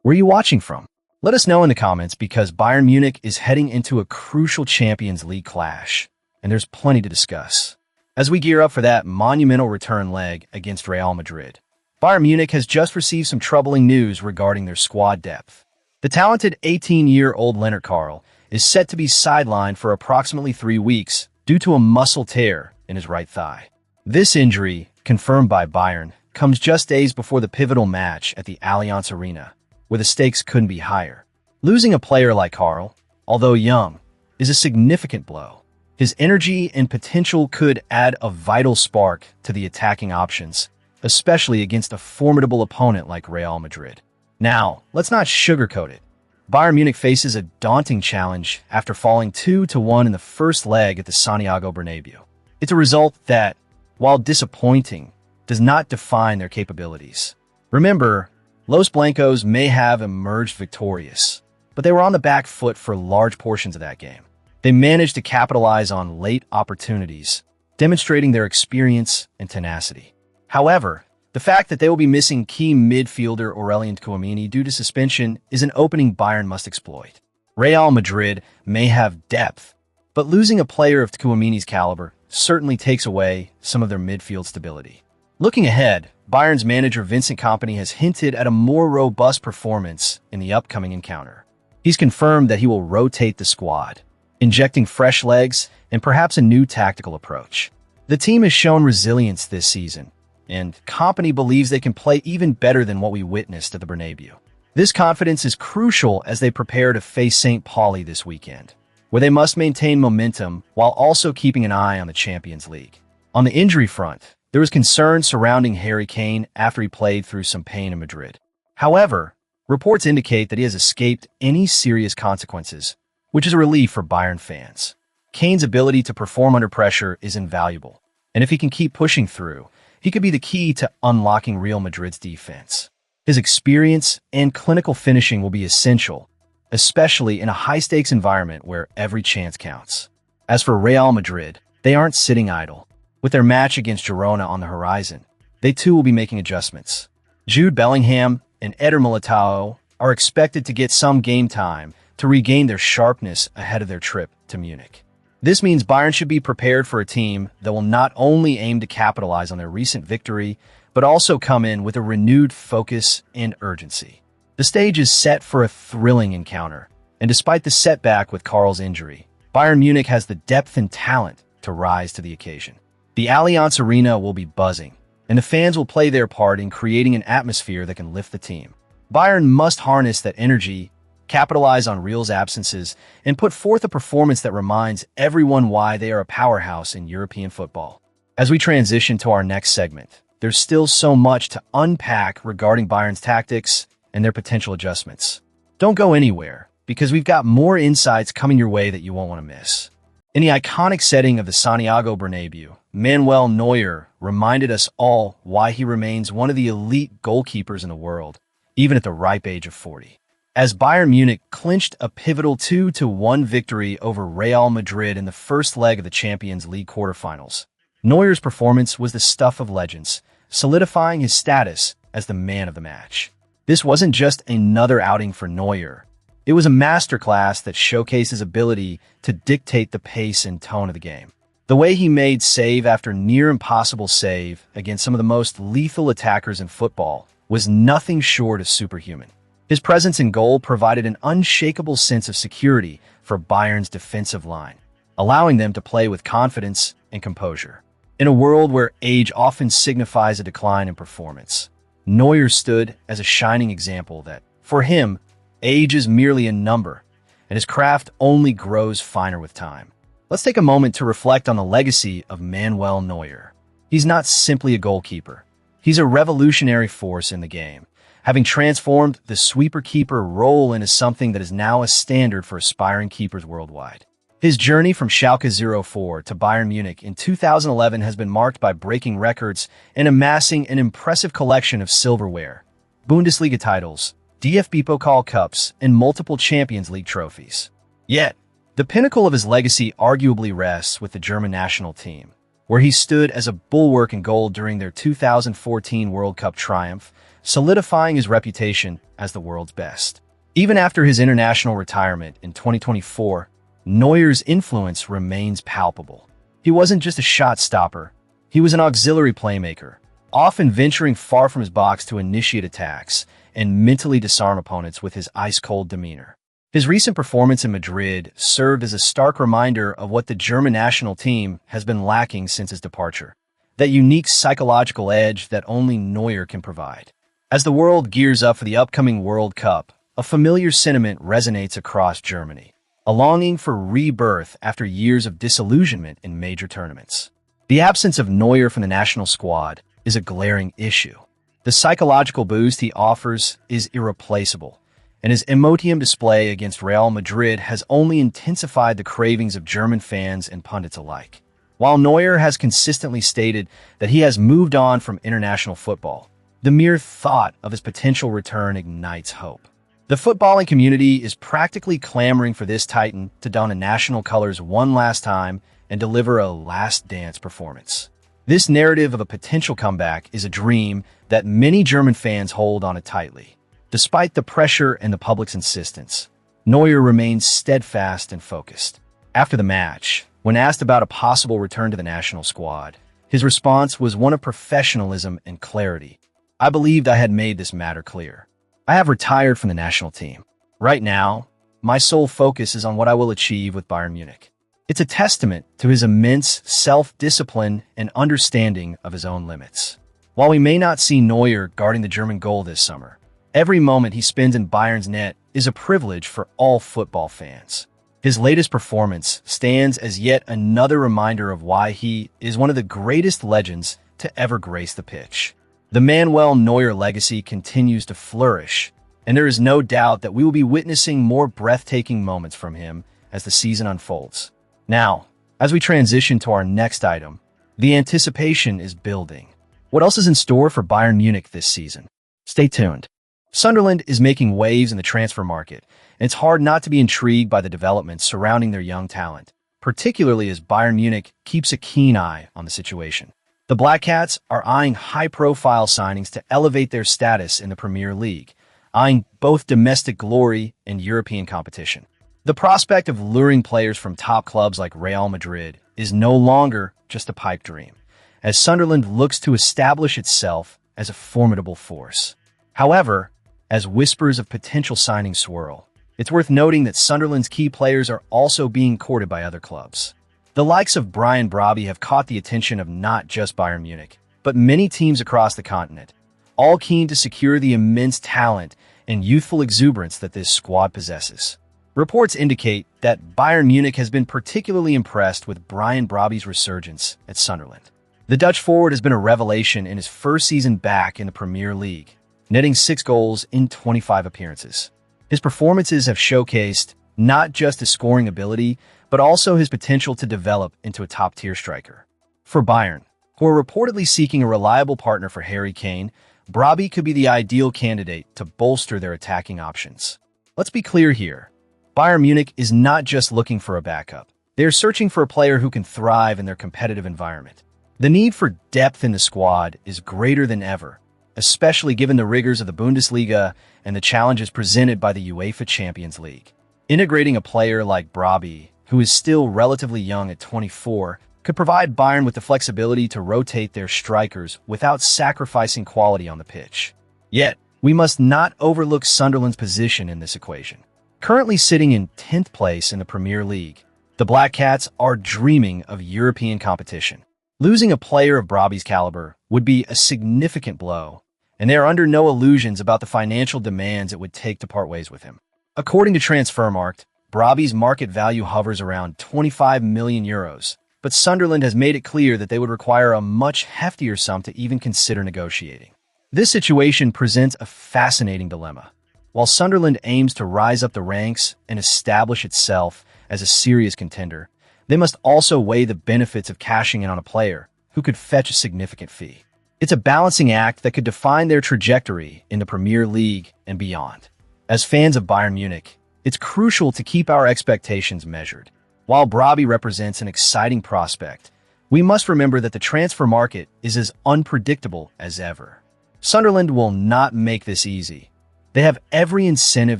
Where are you watching from? Let us know in the comments because Bayern Munich is heading into a crucial Champions League clash, and there's plenty to discuss. As we gear up for that monumental return leg against Real Madrid, Bayern Munich has just received some troubling news regarding their squad depth. The talented 18-year-old Leonard Carl is set to be sidelined for approximately 3 weeks due to a muscle tear in his right thigh. This injury, confirmed by Bayern, comes just days before the pivotal match at the Allianz Arena, where the stakes couldn't be higher. Losing a player like Carl, although young, is a significant blow. His energy and potential could add a vital spark to the attacking options, especially against a formidable opponent like Real Madrid. Now, let's not sugarcoat it. Bayern Munich faces a daunting challenge after falling 2-1 in the first leg at the Santiago Bernabéu. It's a result that, while disappointing, does not define their capabilities. Remember, Los Blancos may have emerged victorious, but they were on the back foot for large portions of that game. They managed to capitalize on late opportunities, demonstrating their experience and tenacity. However, the fact that they will be missing key midfielder Aurelien Tchouaméni due to suspension is an opening Bayern must exploit. Real Madrid may have depth, but losing a player of Tchouaméni's caliber certainly takes away some of their midfield stability. Looking ahead, Bayern's manager Vincent Kompany has hinted at a more robust performance in the upcoming encounter. He's confirmed that he will rotate the squad, injecting fresh legs and perhaps a new tactical approach. The team has shown resilience this season, and Kompany believes they can play even better than what we witnessed at the Bernabéu. This confidence is crucial as they prepare to face St. Pauli this weekend, where they must maintain momentum while also keeping an eye on the Champions League. On the injury front, there was concern surrounding Harry Kane after he played through some pain in Madrid. However, reports indicate that he has escaped any serious consequences, which is a relief for Bayern fans. Kane's ability to perform under pressure is invaluable, and if he can keep pushing through, he could be the key to unlocking Real Madrid's defense. His experience and clinical finishing will be essential, especially in a high-stakes environment where every chance counts. As for Real Madrid, they aren't sitting idle. With their match against Girona on the horizon, they too will be making adjustments. Jude Bellingham and Eder Militao are expected to get some game time to regain their sharpness ahead of their trip to Munich. This means Bayern should be prepared for a team that will not only aim to capitalize on their recent victory, but also come in with a renewed focus and urgency. The stage is set for a thrilling encounter, and despite the setback with Carl's injury, Bayern Munich has the depth and talent to rise to the occasion. The Allianz Arena will be buzzing, and the fans will play their part in creating an atmosphere that can lift the team. Bayern must harness that energy, capitalize on Real's absences, and put forth a performance that reminds everyone why they are a powerhouse in European football. As we transition to our next segment, there's still so much to unpack regarding Bayern's tactics and their potential adjustments. Don't go anywhere, because we've got more insights coming your way that you won't want to miss. In the iconic setting of the Santiago Bernabéu, Manuel Neuer reminded us all why he remains one of the elite goalkeepers in the world, even at the ripe age of 40. As Bayern Munich clinched a pivotal 2-1 victory over Real Madrid in the first leg of the Champions League quarterfinals, Neuer's performance was the stuff of legends, solidifying his status as the man of the match. This wasn't just another outing for Neuer. It was a masterclass that showcased his ability to dictate the pace and tone of the game. The way he made save after near-impossible save against some of the most lethal attackers in football was nothing short of superhuman. His presence in goal provided an unshakable sense of security for Bayern's defensive line, allowing them to play with confidence and composure. In a world where age often signifies a decline in performance, Neuer stood as a shining example that, for him, age is merely a number, and his craft only grows finer with time. Let's take a moment to reflect on the legacy of Manuel Neuer. He's not simply a goalkeeper. He's a revolutionary force in the game, having transformed the sweeper-keeper role into something that is now a standard for aspiring keepers worldwide. His journey from Schalke 04 to Bayern Munich in 2011 has been marked by breaking records and amassing an impressive collection of silverware, Bundesliga titles, DFB Pokal Cups, and multiple Champions League trophies. Yet, the pinnacle of his legacy arguably rests with the German national team, where he stood as a bulwark in goal during their 2014 World Cup triumph, solidifying his reputation as the world's best. Even after his international retirement in 2024, Neuer's influence remains palpable. He wasn't just a shot stopper, he was an auxiliary playmaker, often venturing far from his box to initiate attacks and mentally disarm opponents with his ice-cold demeanor. His recent performance in Madrid served as a stark reminder of what the German national team has been lacking since his departure, that unique psychological edge that only Neuer can provide. As the world gears up for the upcoming World Cup, a familiar sentiment resonates across Germany, a longing for rebirth after years of disillusionment in major tournaments. The absence of Neuer from the national squad is a glaring issue. The psychological boost he offers is irreplaceable, and his emotium display against Real Madrid has only intensified the cravings of German fans and pundits alike. While Neuer has consistently stated that he has moved on from international football, the mere thought of his potential return ignites hope. The footballing community is practically clamoring for this titan to don the national colors one last time and deliver a last dance performance. This narrative of a potential comeback is a dream that many German fans hold on it tightly. Despite the pressure and the public's insistence, Neuer remains steadfast and focused. After the match, when asked about a possible return to the national squad, his response was one of professionalism and clarity. "I believed I had made this matter clear. I have retired from the national team. Right now, my sole focus is on what I will achieve with Bayern Munich." It's a testament to his immense self-discipline and understanding of his own limits. While we may not see Neuer guarding the German goal this summer, every moment he spends in Bayern's net is a privilege for all football fans. His latest performance stands as yet another reminder of why he is one of the greatest legends to ever grace the pitch. The Manuel Neuer legacy continues to flourish, and there is no doubt that we will be witnessing more breathtaking moments from him as the season unfolds. Now, as we transition to our next item, the anticipation is building. What else is in store for Bayern Munich this season? Stay tuned. Sunderland is making waves in the transfer market, and it's hard not to be intrigued by the developments surrounding their young talent, particularly as Bayern Munich keeps a keen eye on the situation. The Black Cats are eyeing high-profile signings to elevate their status in the Premier League, eyeing both domestic glory and European competition. The prospect of luring players from top clubs like Real Madrid is no longer just a pipe dream, as Sunderland looks to establish itself as a formidable force. However, as whispers of potential signings swirl, it's worth noting that Sunderland's key players are also being courted by other clubs. The likes of Brian Brobby have caught the attention of not just Bayern Munich, but many teams across the continent, all keen to secure the immense talent and youthful exuberance that this squad possesses. Reports indicate that Bayern Munich has been particularly impressed with Brian Brobby's resurgence at Sunderland. The Dutch forward has been a revelation in his first season back in the Premier League, netting 6 goals in 25 appearances. His performances have showcased not just his scoring ability, but also his potential to develop into a top-tier striker. For Bayern, who are reportedly seeking a reliable partner for Harry Kane, Brobby could be the ideal candidate to bolster their attacking options. Let's be clear here. Bayern Munich is not just looking for a backup. They are searching for a player who can thrive in their competitive environment. The need for depth in the squad is greater than ever, especially given the rigors of the Bundesliga and the challenges presented by the UEFA Champions League. Integrating a player like Brobby, who is still relatively young at 24, could provide Bayern with the flexibility to rotate their strikers without sacrificing quality on the pitch. Yet, we must not overlook Sunderland's position in this equation. Currently sitting in 10th place in the Premier League, the Black Cats are dreaming of European competition. Losing a player of Brobby's caliber would be a significant blow, and they are under no illusions about the financial demands it would take to part ways with him. According to Transfermarkt, Brobby's market value hovers around €25 million, but Sunderland has made it clear that they would require a much heftier sum to even consider negotiating. This situation presents a fascinating dilemma. While Sunderland aims to rise up the ranks and establish itself as a serious contender, they must also weigh the benefits of cashing in on a player who could fetch a significant fee. It's a balancing act that could define their trajectory in the Premier League and beyond. As fans of Bayern Munich, it's crucial to keep our expectations measured. While Brobby represents an exciting prospect, we must remember that the transfer market is as unpredictable as ever. Sunderland will not make this easy. They have every incentive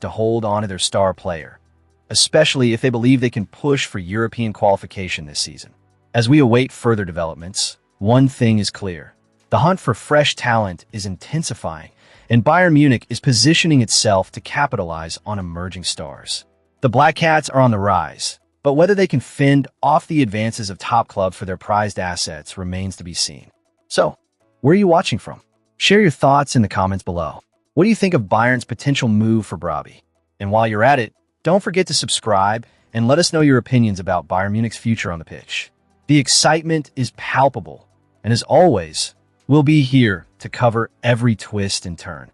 to hold on to their star player, especially if they believe they can push for European qualification this season. As we await further developments, one thing is clear. The hunt for fresh talent is intensifying, and Bayern Munich is positioning itself to capitalize on emerging stars. The Black Cats are on the rise, but whether they can fend off the advances of top clubs for their prized assets remains to be seen. So, where are you watching from? Share your thoughts in the comments below. What do you think of Bayern's potential move for Brobby? And while you're at it, don't forget to subscribe and let us know your opinions about Bayern Munich's future on the pitch. The excitement is palpable, and as always, we'll be here to cover every twist and turn.